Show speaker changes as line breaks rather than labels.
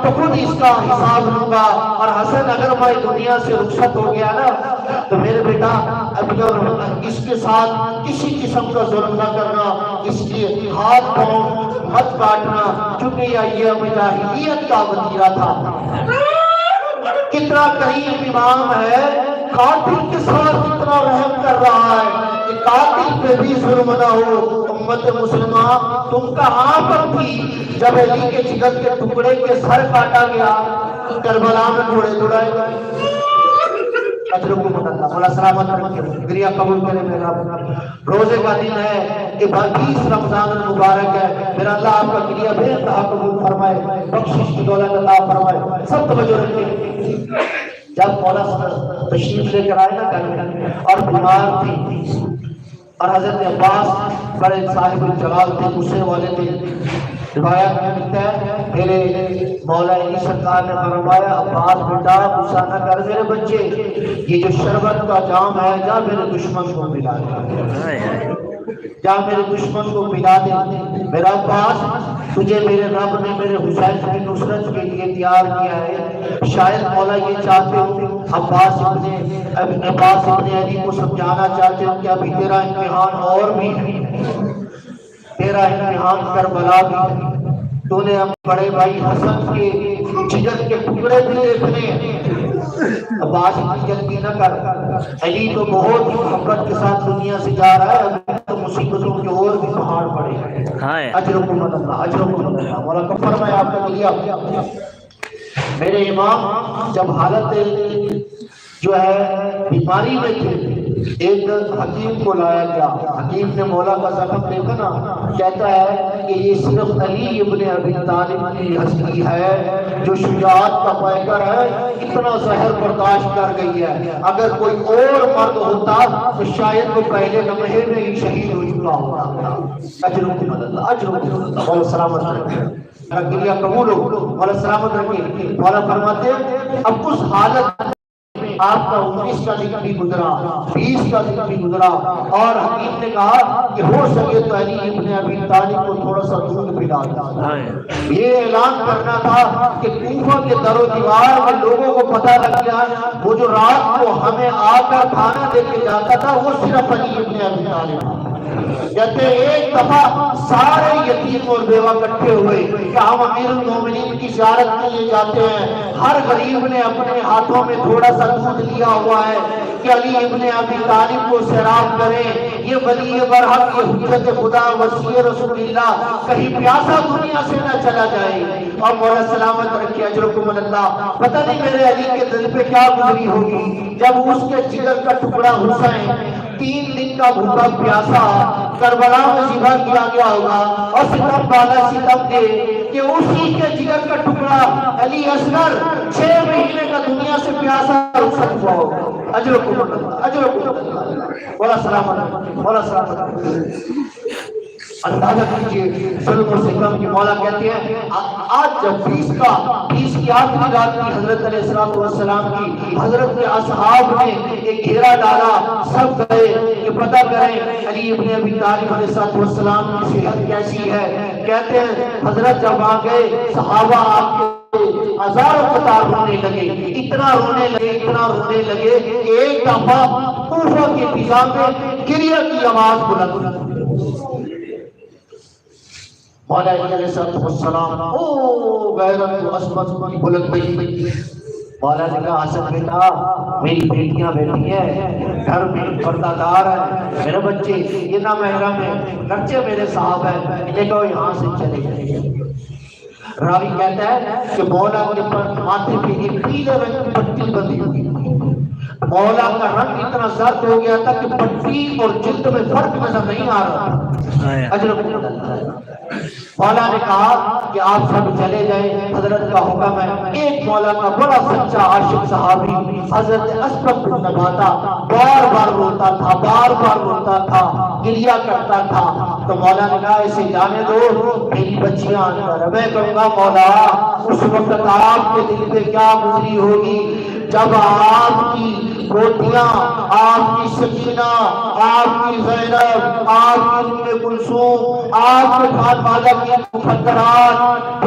تو خود اس کا حساب لوں گا، اور حسن اگر میں دنیا سے رخصت ہو گیا نا تو میرے بیٹا اب اس کے ساتھ کسی قسم کا ظلم نہ کرنا، اس لیے ہاتھ پاؤں مت کاٹنا، چونکہ یہ جاہلیت کا وتیرہ تھا۔ کتنا کریم امام ہے، قاتل کے ساتھ کتنا رحم کر رہا ہے کہ قاتل پہ بھی ظلم نہ ہو۔ امت مسلمہ تم کہاں پر تھی جب علی کے جگر کے ٹکڑے کے سر کاٹا گیا، کربلا میں گھوڑے دوڑائے گئے؟ اجرکم اللہ، مولا سلامت رکھے، گریہ قبول کرے میرا۔ روزے کا دن ہے، 20 رمضان المبارک ہے، میرا اللہ آپ کا گریہ بے انتہا قبول فرمائے، بخشش کی دولت عطا فرمائے۔ سب توجہ رکھے، جب مولا تشریف لے کر آئے نا گھر میں اور بیمار تھی، اور حضرت عباس بڑے صاحب الجلال تھے، غصے والے تھے، روایت میں ملتا ہے میرے مولا علی سرکار نے فرمایا عباس بیٹا غصہ نہ کر میرے بچے، یہ جو شربت کا جام ہے جا میرے دشمن کو پلا دے، جا میرے دشمن کو پلا دے۔ میرا عباس تجھے میرے رب نے میرے حسین کی نصرت کے لیے تیار کیا ہے، شاید مولا یہ چاہتے ہو عباس ابن علی کو سمجھانا چاہتے ہو کہ ابھی تیرا امتحان اور بھی ہے، تیرا امتحان کربلا بھی ہے، تو نے ہم بڑے بھائی حسن کے جگر کے ٹکڑے بھی دیکھنے ہیں۔ عباس کی جلدی نہ کر، علی تو بہت محبت کے ساتھ دنیا سے جا رہا ہے، ابھی تو مصیبتوں کے اور بھی پہاڑ پڑے ہیں۔ اجرکم اللہ، اجرکم اللہ، مولا کا فرمایا آپ کا گریہ۔ میرے امام جب حالت جو ہے بیماری میں تھے، ایک حکیم کو لایا گیا، حکیم نے مولا کا زخم دیکھا نا، کہتا ہے کہ یہ صرف علی ابن ابی طالب کی ہستی ہے جو شجاعت کا پیکر ہے، اتنا زہر برداشت کر گئی ہے، اگر کوئی اور مرد ہوتا تو شاید وہ پہلے لمحے میں ہی شہید ہو چکا ہوتا۔ اجرکم اللہ، اجرکم اللہ، مولا سلامت رکھے، گریہ قبول ہو، مولا سلامت رکھے۔ مولا فرماتے ہیں اب اس حالت آپ کا 19 کا دن بھی گزرا، 20 کا دن بھی گزرا، اور حکیم نے کہا کہ ہو سکے تو علی ابن ابی طالب کو تھوڑا سا دودھ پلا دو۔ یہ اعلان کرنا تھا کہ کوفہ کے در و دیوار میں لوگوں کو پتہ لگ گیا وہ جو رات کو ہمیں آ کر کھانا دے کے جاتا تھا وہ صرف علی ابن ابی طالب۔ کہتے ایک دفعہ سارے یتیم اور بیوہ اکٹھے ہوئے کہ ہم امیر المومنین کی زیارت کے لیے جاتے ہیں، ہر غریب نے اپنے ہاتھوں میں تھوڑا سا دودھ لیا ہوا ہے کہ علی ابن ابی طالب کو سیراب کریں، یہ ولی برحق، یہ حجت خدا، وصی رسول اللہ، کہیں پیاسا دنیا سے نہ چلا جائے۔ اور مولا سلامت رکھے، اجرکم اللہ، پتہ نہیں میرے علی کے دل پہ کیا گزری ہوگی جب اس کے جگر کا ٹکڑا حسین 3 دن کا بھوکا پیاسا کربلا میں ذبح کیا گیا ہوگا، اور ستم بالا ستم دے کہ اسی کے جگر کا ٹکڑا علی اصغر 6 مہینے کا دنیا سے پیاسا رخصت ہوا ہوگا۔ اجرکم اللہ، اجرکم اللہ، مولا سلامت، مولا سلامت۔ اندازہ کیجئے ظلم و ستم کی، مولا کہتے ہیں آج جب 20 کی آخری رات کی حضرت علیہ السلام کی، حضرت کے اصحاب نے ایک گھیرا ڈالا، سب گئے کہ پتہ کریں علی ابن ابی طالب علیہ السلام کی صحت کیسی ہے۔ کہتے ہیں حضرت جب آ گئے صحابہ آپ کے ہزاروں قطار رونے لگے، اتنا رونے لگے، اتنا رونے لگے کہ ایک دفعہ کوفہ کی فضا میں گریہ کی آواز بلند، مولا علیہ السلام او غیرت و عصمت کی بلند گئی۔ مولا نے کہا حسن بیٹا میری بیٹیاں بیٹی ہیں، گھر میں پردہ دار ہے، میرے بچے یہ نہ محرم ہے، لڑچے میرے صاحب ہیں، انہیں کہو یہاں سے چلے جائیں۔ راوی کہتا ہے کہ مولا کے ماتھے پہ ایک پیلے رنگ کی پٹی بندھی ہوئی، مولا کا رنگ اتنا زرد ہو گیا تھا کہ پٹی اور جلد میں فرق نظر نہیں آ رہا۔ اجرکم اللہ۔ مولا نے کہا کہ آپ سب چلے جائیں، حضرت کا حکم ہے۔ ایک مولا کا بڑا سچا عاشق صحابی حضرت اسبق بن نباتہ بار بار روتا تھا، بار بار روتا تھا، گریہ کرتا تھا، تو مولا نے کہا اسے جانے دو، میری بچیاں اندر۔ میں کہوں گا مولا اس وقت آپ کے دل پہ کیا گزری ہوگی جب آپ کی بیٹیاں، آپ کی سکینہ، آپ کی زینب، آپ کی ام کلثوم، آپ کے خاتمہ کی مخدرات